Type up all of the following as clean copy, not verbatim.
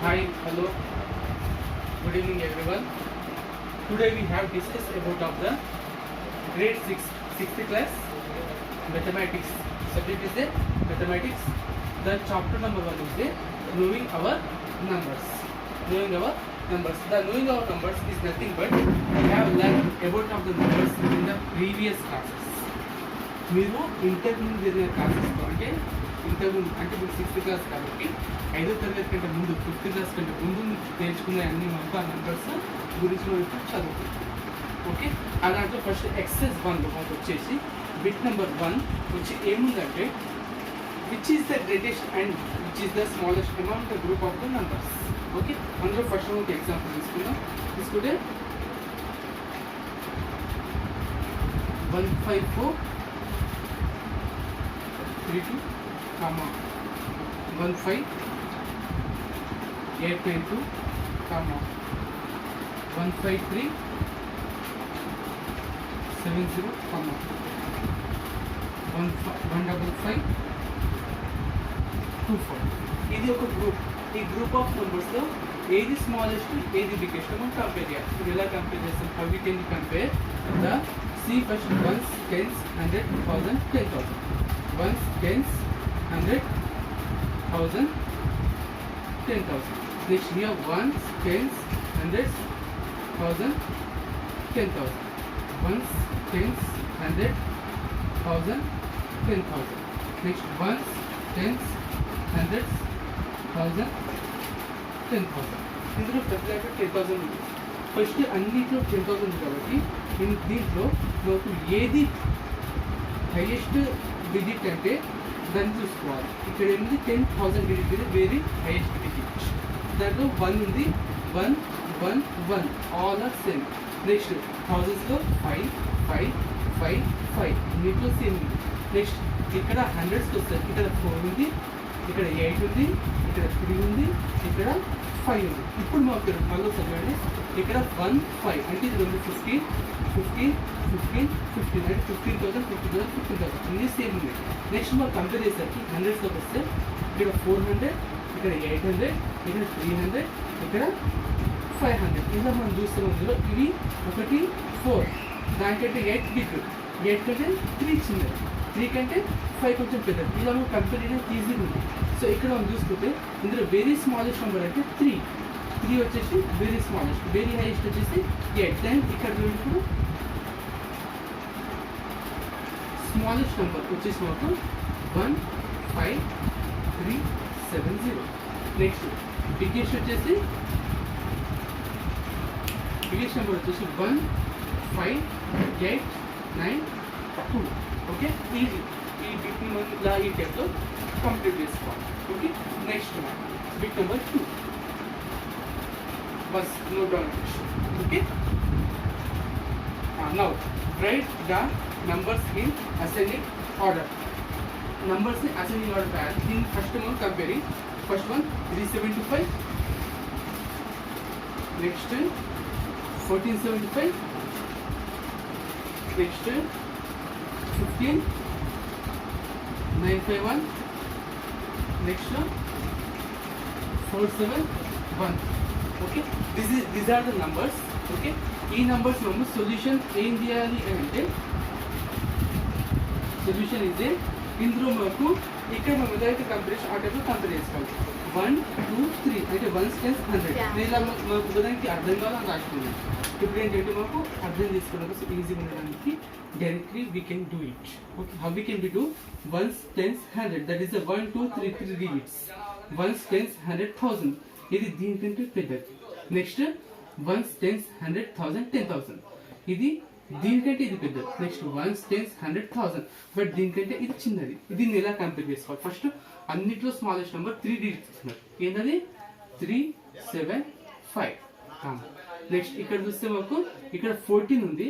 Hi, hello, good evening everyone. Today we have discussed about of the grade 6, 6th class mathematics. Subject is the mathematics. The chapter number 1 is the knowing our numbers. Knowing our numbers. The knowing our numbers is nothing but we have learned about of the numbers in the previous classes. మీరు inter ముందు జరిగిన క్లాసెస్లో అంటే inter ముందు అంటే మీరు 6th class కాబట్టి 5వ తరగతి కంటే ముందు 5th క్లాస్ కంటే ముందు నేర్చుకునే అన్ని మొత్తం నెంబర్స్ గురించి మనం ఇప్పుడు చదువుకుంటాం. ఓకే, అలాంటి ఫస్ట్ ఎక్సర్సైజ్ 1 మనకు వచ్చేసి బిట్ నెంబర్ 1 వచ్చి ఏముందంటే which is the greatest and which is the smallest amount the group of the numbers. Okay, అందులో ఫస్ట్ ఒక ఎగ్జాంపుల్ తీసుకుంటే 154 32, 15 892, 153 70, 155 24. ఇది ఒక గ్రూప్. ఈ గ్రూప్ ఆఫ్ నెంబర్స్లో ఏది స్మాలెస్ట్ ఏది బిగ్గెస్ట్ మనం కంపేర్ చేయాలి. ఇది ఎలా కంపేర్ చేస్తాం? How we can compare the C first ones, tens, 100, 1000, 10,000. Ones, tens, 100, 1000, 10,000. Next we have ones, tens, hundreds, 1000, 10,000. Ones, tens, 100, 1000, 10,000. Next ones, tens, hundreds, 1000, 10,000. ఇందులో ప్రతి 10,000 ఉంది. ఫస్ట్ అన్నింటిలో 10,000 ఉంది కాబట్టి దీంట్లో మనకు ఏది హైయెస్ట్ డిజిట్ అంటే దాన్ని చూసుకోవాలి. ఇక్కడ ఏముంది 10,000 డిజిట్ ఇది వెరీ హైయెస్ట్ డిజిట్. దాంట్లో 1 ఉంది, 1 1 1 ఆల్ ఆర్ సేమ్. నెక్స్ట్ థౌజండ్స్లో 5 5 5 5 అన్నింటిలో సేమ్ ఉంది. నెక్స్ట్ ఇక్కడ హండ్రెడ్స్కి వస్తుంది. ఇక్కడ 4 ఉంది, ఇక్కడ 8 ఉంది, ఇక్కడ 3 ఉంది, ఇక్కడ 5 ఉంది. ఇప్పుడు మాకు మళ్ళీ చదవండి. ఇక్కడ 1 5 అంటే ఇది 15 15 15 15 అంటే 15,000 50,000 15,000 అన్నీ సేమ్ ఉంది. నెక్స్ట్ మాకు కంపేర్ చేసేసరికి హండ్రెడ్స్లోకి వస్తే ఇక్కడ 400, ఇక్కడ 800, ఇక్కడ 300, ఇక్కడ 500. ఇలా మనం చూస్తాం. అందులో ఇవి 1 4 దానికంటే 8 బిగ్, 8 కంటే 3 చిన్నది, 3 కంటే 5 కొంచెం పెద్దది. ఇలా మనం కంపేర్ చేయడానికి ఈజీగా ఉంది. సో ఇక్కడ మనం చూసుకుంటే ఇందులో వెరీ స్మాలెస్ట్ నెంబర్ అంటే 3 వచ్చేసి వెరీ స్మాలెస్ట్, వెరీ హైయెస్ట్ వచ్చేసి 8. దెన్ ఇక్కడ ఇప్పుడు స్మాలెస్ట్ నెంబర్ వచ్చేసి మాకు 15370. నెక్స్ట్ బిగ్గెస్ట్ వచ్చేసి బిగ్గెస్ట్ నెంబర్ వచ్చేసి 15892. Okay, easy. ఈ బిట్ ఇలా ఈ టైప్లో కంప్లీట్ చేసుకోవాలి. Okay, next bit number 2 was note down. Okay, now write the numbers in ascending order. Numbers in ascending order. In first one comparing, first one 375, next 1475, next 15951, next 471. Okay, these are the numbers. Okay, ఈ numbers మేము solution ఏం చేయాలి అంటే solution ఇదే. ఇందులో మనకు ఇక్కడ మనం ఏదైతే కంపేర్ ఆ టైప్లో కంపేర్ చేసుకోవాలి. 1 2 3 అంటే 1 10 100. ఇలా మనకు ఉదాహరణకి అర్థం కావాలని రాసుకున్నాం. ఇప్పుడు ఏంటంటే మనకు అర్థం చేసుకోవడానికి ఈజీగా ఉండడానికి directly we can do it. Okay, how we can be do 1s 10s 100. That is the 1 2 3 digits. 1s 10s 100 1000 ఇది దీనికంటే పెద్దది. నెక్స్ట్ 1s 10s 100 1000 10,000 ఇది దీనికంటే ఇది పెద్దది. నెక్స్ట్ 1s 10s 100 1000 బట్ దీనికంటే ఇది చిన్నది. ఇది ఎలా కంపేర్ చేసుకోవాలి? ఫస్ట్ అన్నిట్లో స్మాలెస్ట్ నెంబర్ 3 డిజిట్స్ ఇస్తున్నారు. ఏంటది? 375. నెక్స్ట్ ఇక్కడ చూస్తే మాకు ఇక్కడ 14 ఉంది,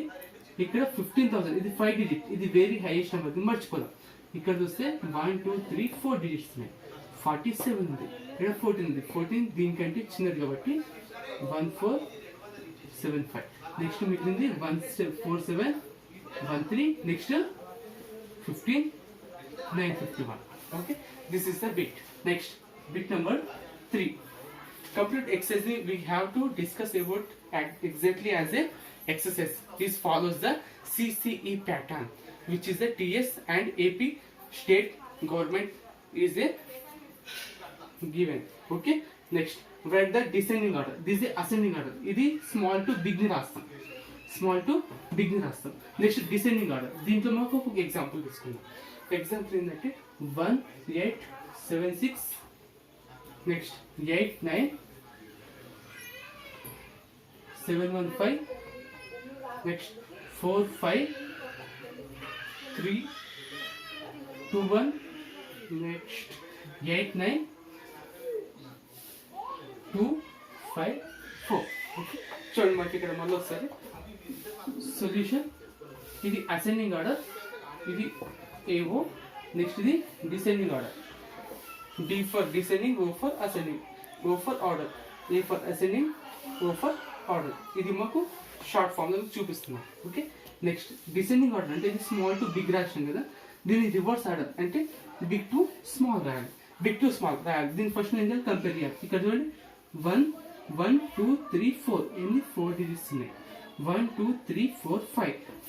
ఇక్కడ 15,000 ఇది 5 డిజిట్. ఇది వెరీ హైయెస్ట్ నెంబర్, మర్చిపోదాం. ఇక్కడ చూస్తే 1 2 3 4 డిజిట్స్ ఉన్నాయి. 47 ఉంది, ఇక్కడ 14 ఉంది. 14 దీనికంటే చిన్నది కాబట్టి 1475. నెక్స్ట్ మిగిలింది 14713. Next 15951. Okay, this is the bit. Next bit number 3. complete exercise we have to discuss about exactly as a exercise. This follows the CCE pattern, which is the TS and AP state government is a given. Okay, next write the descending order. This is the ascending order. ఇది small to big ని రాస్తాం, small to big ని రాస్తాం. Next descending order. దీంట్లో మాకు ఒక example తీసుకుందాం. Example ఏంటంటే 1 8 7 6, నెక్స్ట్ 8 9 7 1 5, నెక్స్ట్ 4 5 3 2 1, నెక్స్ట్ 8 9 2 5 4. ఓకే, చూడండి మనకి ఇక్కడ మళ్ళీ ఒకసారి సొల్యూషన్. ఇది అసెండింగ్ ఆర్డర్, ఇది ఏఓ. నెక్స్ట్ ఇది descending order. D for descending, O for ascending, O for order, A for ascending, O for order. ఇది మాకు షార్ట్ ఫామ్ లో చూపిస్తున్నాం. ఓకే, నెక్స్ట్ డిసెండింగ్ ఆర్డర్ అంటే ఇది స్మాల్ టు బిగ్ రాశాం కదా, దీని రివర్స్ ఆర్డర్ అంటే బిగ్ టు స్మాల్ రాయాలి, బిగ్ టు స్మాల్ రాయాలి. దీని ఫస్ట్ ఏం చేయాలి, కంపేర్ చేయాలి. ఇక్కడ చూడండి 1 1 2 3 4 ఎన్ని 4 డిజిట్స్ ఉన్నాయి. 1 2 3 4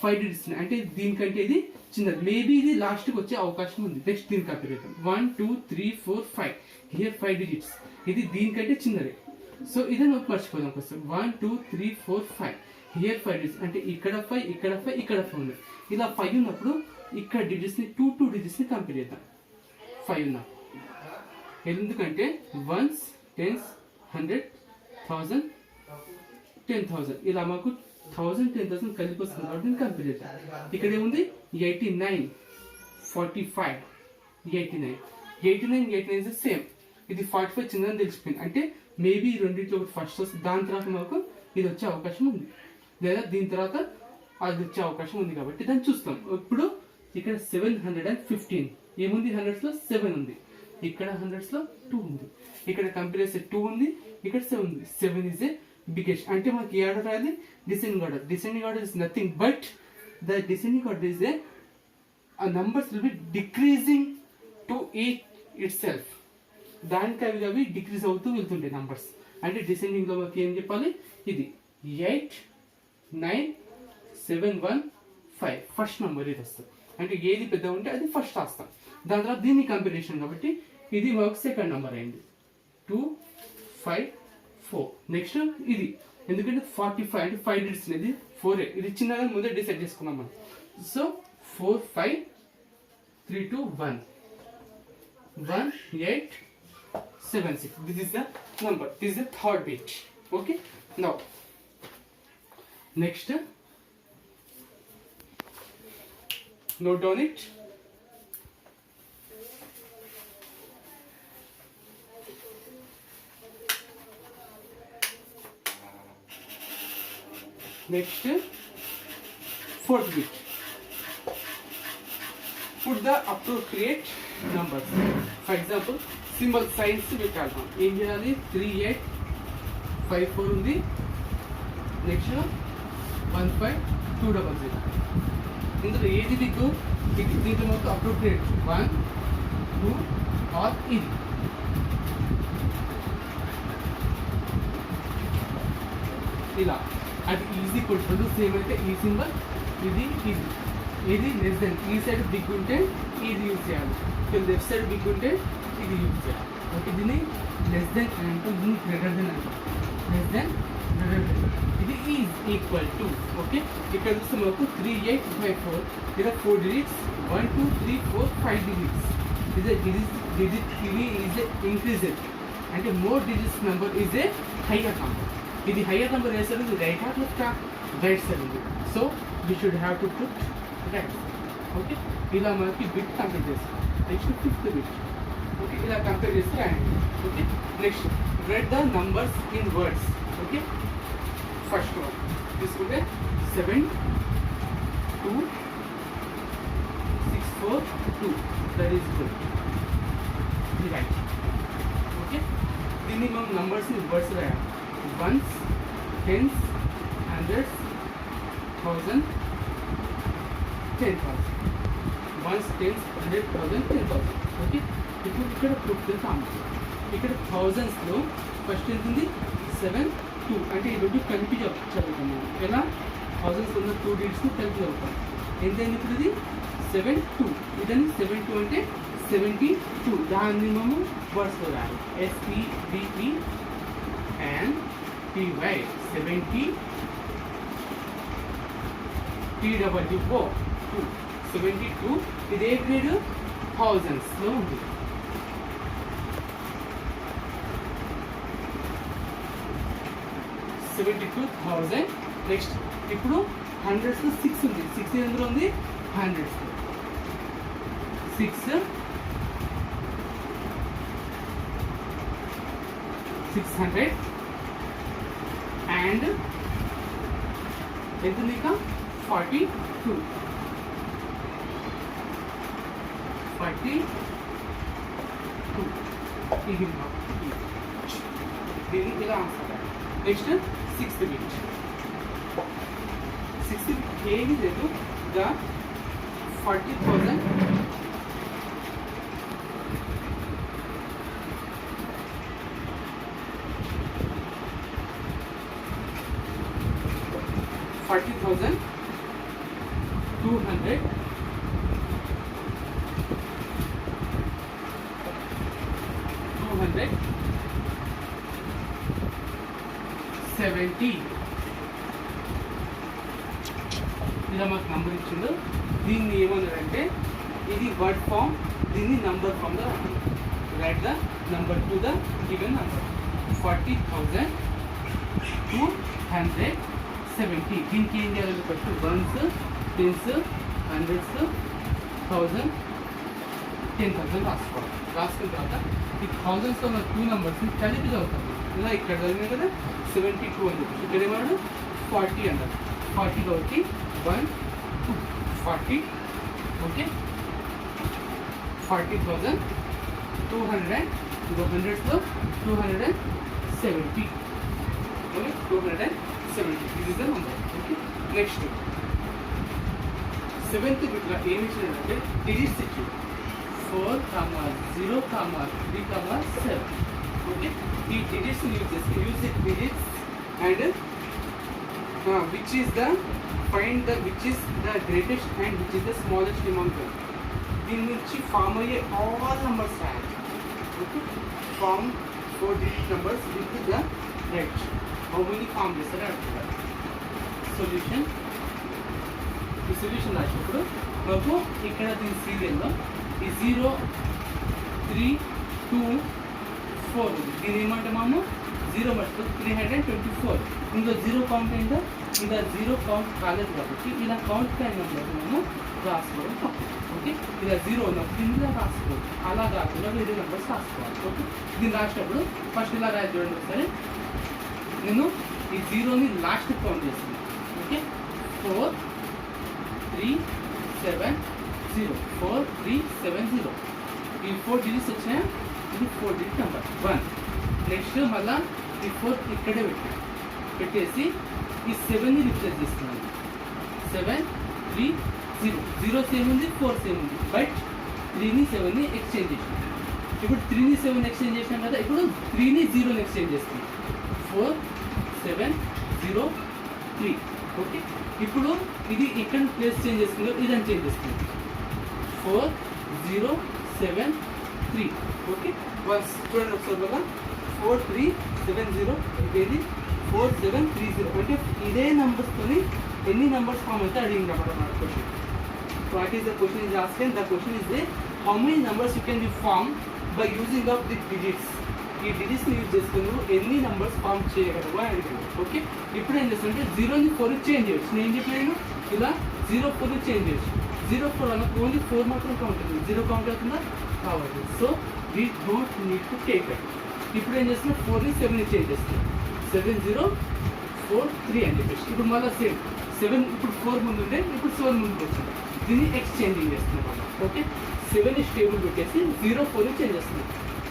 5 డిజిట్స్ ఉన్నాయి. అంటే దీనికంటే ఇది చిన్నది, మేబీ ఇది లాస్ట్కి వచ్చే అవకాశం ఉంది. నెక్స్ట్ దీని కంపేర్ చేద్దాం. 1 2 3 4 5 హియర్ 5 డిజిట్స్, ఇది దీనికంటే చిన్నది. సో ఇదే నోట్ మర్చిపోదాం కోసం. 1 2 3 4 5 హియర్ 5 డిజిట్స్, అంటే ఇక్కడ 5 ఇక్కడ 5 ఇక్కడ 5 ఉంది. ఇలా 5 ఉన్నప్పుడు ఇక్కడ డిజిట్స్ని 2 డిజిట్స్ని కంపేర్ చేద్దాం. 5 ఉన్నా ఎందుకంటే 1s 10s 100 1000 10,000 ఇలా మాకు 1000 10,000 కలిపి వస్తుంది కాబట్టి కంపేర్ చేద్దాం. ఇక్కడ ఏముంది 89 45 89 సేమ్. ఇది 45 చిన్నదని తెలిసిపోయింది. అంటే మేబీ రెండింటిలో ఒకటి ఫస్ట్ వస్తుంది, దాని తర్వాత మాకు ఇది వచ్చే అవకాశం ఉంది, లేదా దీని తర్వాత అది వచ్చే అవకాశం ఉంది. కాబట్టి దాన్ని చూస్తాం. ఇప్పుడు ఇక్కడ 715 ఏముంది, 100s లో 7 ఉంది, ఇక్కడ 100s లో 2 ఉంది, ఇక్కడ కంపేర్ చేస్తే 2 ఉంది, ఇక్కడ 7 ఉంది. 7 ఇస్ ఏ బిగ్గెస్ట్. అంటే మనకి ఏ ఆర్డర్ రాయాలి, descending order. Descending order is nothing but the descending order is a numbers will be decreasing to it self. దానికి అవి డిక్రీజ్ అవుతూ వెళ్తుంటాయి నంబర్స్. అంటే డిసెండింగ్ లో మనకి ఏం చెప్పాలి, ఇది 8 9 7 1 5 ఫస్ట్ నెంబర్ ఇది వస్తుంది. అంటే ఏది పెద్ద ఉంటే అది ఫస్ట్ రాస్తాం. దాని తర్వాత దీన్ని కంపారిజన్ కాబట్టి ఇది మాకు సెకండ్ నెంబర్ అయింది 2 5 4. నెక్స్ట్ ఇది ఎందుకంటే 45 అంటే 5 డిజిట్స్ ఇది 4, ఇది చిన్నగా ముందే డిసైడ్ చేసుకున్నాం మనం. So 4 5 3 2 1 1 8 7 6. This is the number. This is the third bit. Okay. Now next note down it. Next fourth bit. Put the appropriate numbers. For example, symbol signs we call them. ఏం చేయాలి, 3 8 5 4 ఉంది. Next 1 5 2 0 0. ఇందులో ఏది మీకు దీంట్లో మొత్తం appropriate 1 2 are ఇది. ఇలా అది ఈజీ కొట్టుకుంటూ సేమ్ అయితే ఈ సింబల్ ఇది ఇది ఇది లెస్ దెన్. ఈ సైడ్ బిగ్ ఉంటే ఇది యూజ్ చేయాలి, లెఫ్ట్ సైడ్ బిగ్ ఉంటే ఇది యూజ్ చేయాలి. ఓకే, దీన్ని లెస్ దెన్ అంటే దీన్ని గ్రేటర్ దెన్ అంటాం. లెస్ దెన్ గ్రేటర్ దెన్ ఇది ఈజ్ ఈక్వల్ టు. ఓకే, ఇక్కడ చూస్తే మాకు 3 8 5 4 ఇక్కడ 4 డిజిట్స్ 1 2 3 4 5 డిజిట్స్. ఇది ఈజ్ ఇంక్రీజెడ్ అంటే more digits number is a higher number. ఇది హయ్యర్ నెంబర్ ఏ సైడ్ ఉంది, right or left or right side ఉంది. So we should have to put right. Okay, ఇలా మనకి బిట్ కంపేర్ చేస్తాం. Next fifth bit. ఓకే, ఇలా compare చేస్తే రాయండి. Okay, next right the numbers in words. Okay, first one తీసుకుంటే 7 2 6 4 2 that is good. ఇది right. Okay, దీన్ని మనం నంబర్స్ని వర్డ్స్ రాయాలి. 1s 10s 100s 1000 10,000. 1s 10s 100 1000 10,000. Okay, ఇప్పుడు ఇక్కడ ప్రూఫ్ తెలుసాము. ఇక్కడ థౌజండ్స్లో ఫస్ట్ ఎంత ఉంది 7 2 అంటే ఈ రెండు కలిపి చదువుతున్నాం ఎలా థౌజండ్స్ ఉన్న 2 డిజిట్స్ కలిపి చదువుతాం ఎంత అయింది ఇప్పుడు ఇది 7 2 ఇదని 7 2 అంటే 72 దాన్ని మనము వర్డ్స్లో రాయాలి SEVE and TY 70 TWO 72 ఇది ఏ గ్రేడ్ థౌజండ్స్లో ఉంది 72,000 నెక్స్ట్ ఇప్పుడు హండ్రెడ్స్లో 6 ఉంది 6 ఎందులో ఉంది హండ్రెడ్స్లో 6 600 అండ్ ఎంత ఉంది ఇక 42 ఇది దీన్ని ఇలా answer next 6th bit 6th bit ఏది లేదు ద 40,000 200 70 ఇలా మాకు నంబర్ ఇచ్చిండు దీన్ని ఏమన్నారంటే ఇది వర్డ్ ఫామ్ దీన్ని నంబర్ ఫామ్లో right the number to the given number 40,270 దీనికి ఏం చేయాలి ఫస్ట్ వన్స్ టెన్స్ హండ్రెడ్స్ 1000 10,000 రాసుకోవాలి రాసుకున్న తర్వాత ఈ థౌజండ్స్లో ఉన్న 2 నెంబర్స్ని కలిపి చదువుతాం ఇలా ఇక్కడ చదివినాయి కదా 72 అని చెప్పి ఇక్కడ ఏమన్నాడు 40 అన్నారు 40 కాబట్టి 1 2 40 ఓకే 40,200 ఇంకో హండ్రెడ్స్లో 270 ఓకే 270 ఇది is the number okay next 7th బిట్లో ఏమి ఇచ్చిందంటే డిజిట్స్ ఇచ్చింది 4, 0, 3, 7 ఓకే ఈ డిజిట్స్ యూజ్ చేసి use it digits and which is the find the which is the greatest and which is the smallest among them దీని నుంచి form అయ్యే all numbers రాయాలి okay form 4 digit numbers with the right how many form చేస్తారో అడుగుతారు solution ఈ solution రాసినప్పుడు మాకు ఇక్కడ దీని సీరియల్లో ఈ 0 3 2 4 ఉంది దీని ఏమంటే మనము 0 మటుకు 324 ఇందులో 0 కౌంట్ అయిందా ఇంకా 0 కౌంట్ కాలేదు కాబట్టి ఇలా కౌంట్ అయిన నెంబర్ మనము రాసుకోవడం తప్పు ఓకే ఇలా 0 ఉన్నప్పుడు ఇందులో రాసుకోవాలి అలా కాకుండా వేరే నెంబర్స్ రాసుకోవాలి ఓకే దీన్ని రాసినప్పుడు ఫస్ట్ ఇలా రాయి చూడండి ఒకసారి నేను ఈ 0ని లాస్ట్ కౌంట్ చేస్తున్నాను ఓకే 4 3 7 0 4 3 7 0 ఈ 4 డిజిట్స్ వచ్చినాయా ఇది 4 డిజిట్ నెంబర్ 1 నెక్స్ట్ మళ్ళీ ఈ 4 ఇక్కడే పెట్టేసి ఈ 7ని రిప్లేస్ చేస్తున్నాను 7 3 0 0 సేమ్ ఉంది 4 సేమ్ ఉంది బట్ 3ని 7ని ఎక్స్చేంజ్ చేసాం ఇప్పుడు 3ని 7 ఎక్స్చేంజ్ చేసాం కదా ఇప్పుడు 3ని 0ని ఎక్స్చేంజ్ చేస్తున్నాం 4 7 0 3 ఓకే ఇప్పుడు ఇది ఇక్కడ ప్లేస్ చేంజ్ చేస్తుందో ఇదని చేంజ్ చేస్తుంది 4 0 7 3 ఓకే వన్స్ చూడండి ఒకసారి కదా 4 3 7 0 ఇది 4 7 3 0 అంటే ఇదే నెంబర్స్తోని ఎన్ని నెంబర్స్ ఫామ్ అయితే అడిగింది అన్నమాట question what is the question is asking the question is how many numbers you can be form by using of the digits ఈ డిజిట్స్ని యూజ్ చేసుకుని ఎన్ని నెంబర్స్ ఫామ్ చేయగలవు అని అడిగాను ఓకే ఇప్పుడు ఏం చేస్తుంటే 0ని 4 చేంజ్ చేయొచ్చు నేను చెప్పినాను ఇలా 0 4 చేంజ్ చేయొచ్చు 0 4 అన్న ఓన్లీ 4 మాత్రం కౌంట్ అవుతుంది 0 కౌంట్ అవుతుందా కావాలి so we don't need to take it ఇప్పుడు ఏం చేస్తున్నాం 4ని 7ని చేంజ్ చేస్తున్నాం 7 0 4 3 అని చెప్పేసి ఇప్పుడు మళ్ళీ సేమ్ 7 ఇప్పుడు 4 ముందు ఉంటే ఇప్పుడు 7 ముందుకు వచ్చింది దీన్ని ఎక్స్చేంజింగ్ చేస్తున్నాం మళ్ళీ ఓకే 7ని స్టేబుల్ పెట్టేసి 0 4ని చేంజ్ చేస్తున్నాం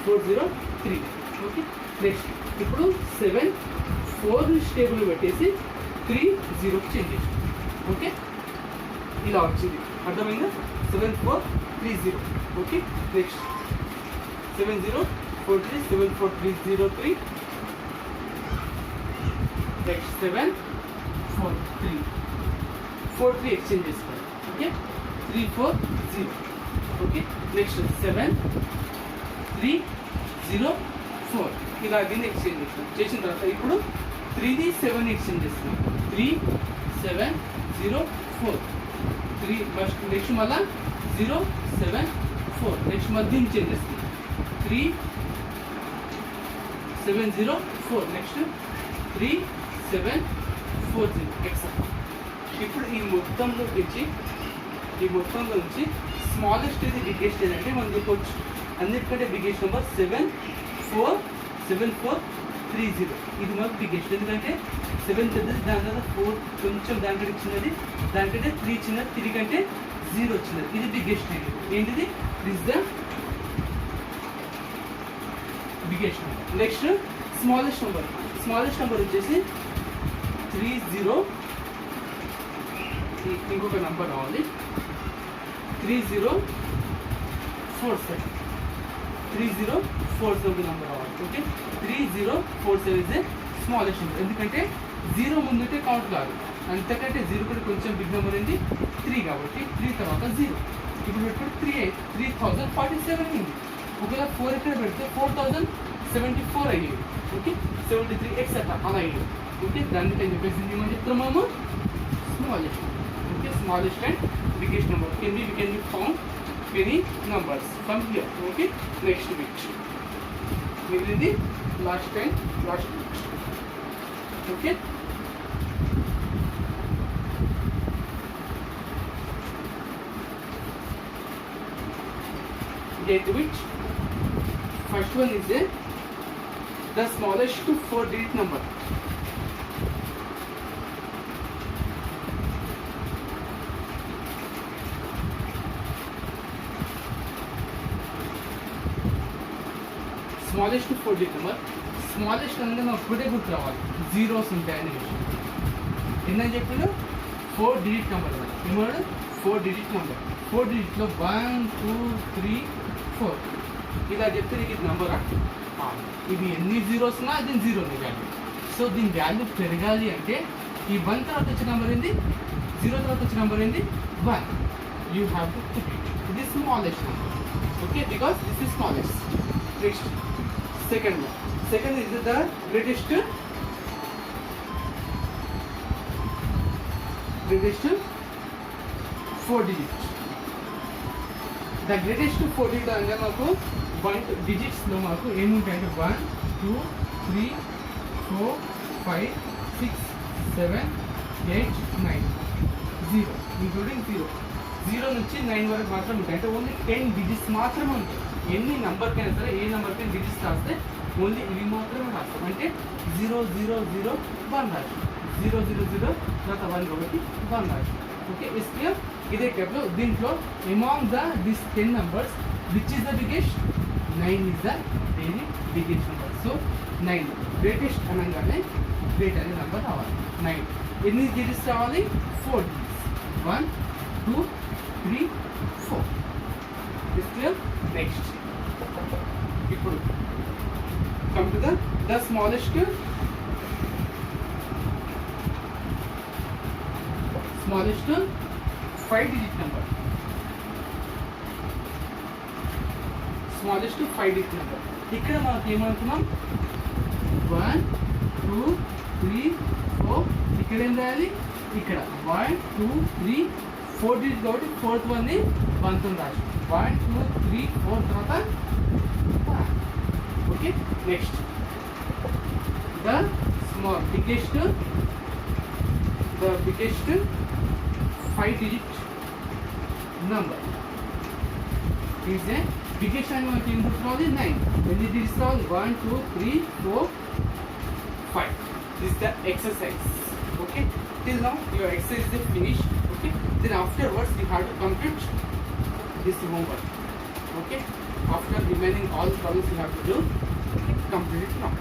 4 0 3 ఓకే నెక్స్ట్ ఇప్పుడు 7 4ని స్టేబుల్ పెట్టేసి 3 0కి చేంజ్ చేసాం ఓకే ఇలా వచ్చింది అర్థమైందా 7 4 3 0 ఓకే నెక్స్ట్ 7 0 4 3 7 4 3 0 3 next 7 4 3 4 3 exchange చేసుకోవాలి. ఓకే 3 4 0. ఓకే నెక్స్ట్ 7 3 0 4 ఇలా దీన్ని ఎక్స్చేంజ్ చేస్తాం. చేసిన తర్వాత ఇప్పుడు 3ది 7 ఎక్స్చేంజ్ చేస్తున్నాం. 3 7 0 4 3 ఫస్ట్ నెక్స్ట్ మళ్ళా 0 7 4 నెక్స్ట్ మళ్ళీ దీన్ని చేంజ్ చేస్తున్నాం. 3 7 0 4 నెక్స్ట్ 3 7 4 0 ఎక్సెట్రా. ఇప్పుడు ఈ మొత్తంలో నుంచి స్మాలెస్ట్ ఇది బిగ్గెస్ట్ ఏదంటే మనం చెప్పవచ్చు. అన్నిటికంటే బిగ్గెస్ట్ నెంబర్ 7 4 7 4 3 0. ఇది మాకు బిగ్గెస్ట్, ఎందుకంటే 7 పెద్దది, దాని తర్వాత 4 కొంచెం దానికంటే చిన్నది, దానికంటే 3 చిన్నది, 3 కంటే 0 చిన్నది. ఇది బిగ్గెస్ట్ ఏంటిది? This the biggest number. Next smallest number వచ్చేసి 3 0. ఇంకొక నెంబర్ రావాలి. 3 0 4 7 3 0 4 7 నెంబర్ రావాలి. Okay 3 0 4 7 is a smallest number, ఎందుకంటే 0 ముందుంటే కౌంట్ కాదు. అంతకంటే 0 కూడా కొంచెం బిగ్ నెంబర్ ఏంటి 3 కాబట్టి 3 తర్వాత 0. ఇప్పుడు పెట్టుకుంటే 3047 అయింది. ఒకవేళ 4 ఎక్కడ పెడితే 4074 అయ్యేది. ఓకే 73 ఎక్సెట్రా అలా అయ్యేది. ఓకే దాన్ని ఏం చెప్పేసి ఏమని చెప్తాం మనము? Smallest. Okay smallest and biggest number we can be found many numbers from here. Okay next bit మిగిలింది last bit. Okay eighth bit. First one is the smallest 4-digit number. Smallest 4-digit number. Smallest అనేది నాకు ఒకటే గుర్తు రావాలి, zeros ఉంటాయని విషయం. ఏంటని చెప్పాడు? 4-digit number. ఏమన్నాడు? 4-digit number. 4 digits లో 1 2 3 4 ఇలా చెప్తే నీకు ఇది నెంబర్. ఇది ఎన్ని జీరోస్ ఉన్నా దీని జీరో ఉంది వాల్యూ. సో దీని వాల్యూ పెరగాలి అంటే ఈ 1 తర్వాత వచ్చే నెంబర్ ఏంది, 0 తర్వాత వచ్చే నెంబర్ ఏంది 1. You have to put it. ఇది smallest number. Okay because this is smallest. Next second is the greatest 4 digits. The greatest 4 digits అంటే మాకు 1 డిజిట్స్లో మాకు ఏముంటాయంటే 1 2 3 4 5 6 7 8 9 0 ఇంక్లూడింగ్ 0 నుంచి 9 వరకు మాత్రం ఉంటాయి. అంటే ఓన్లీ 10 డిజిట్స్ మాత్రమే ఉంటాయి. ఎన్ని నెంబర్కైనా సరే ఏ నెంబర్కైనా డిజిట్స్ రాస్తే ఓన్లీ ఇవి మాత్రమే రాస్తాం. అంటే 0 0 0 1 రాస్తాం, 0 0 0 తర్వాత 1 కాబట్టి 1 రాస్తాం. Okay is clear? ఇదే టైప్లో దీంట్లో among this 10 numbers which is the biggest? 9 is the very biggest number. So 9 greatest అనగానే గ్రేట్ అనే నెంబర్ రావాలి. 9 ఎన్ని డిజిట్స్ రావాలి? 4 digits. 1 2 3 4. Is clear? నెక్స్ట్ ఇప్పుడు come to the smallest 5-digit number. Smallest 5-digit number. ఇక్కడ మనకి ఏమనుకున్నాం? 1 2 3 4. ఇక్కడ ఏం రాయాలి? ఇక్కడ 1 2 3 4 digits కాబట్టి 4th one ని 1 తో రాసి 1 2 3 4 తర్వాత 1. Okay next the biggest 5-digit number is a biggest and one thing to 9. When it is all 1 2 3 4 5. This is the exercise. Okay till now your exercise is finished. Okay then afterwards you have to complete this homework. Okay after remaining all problems you have to do, complete it now.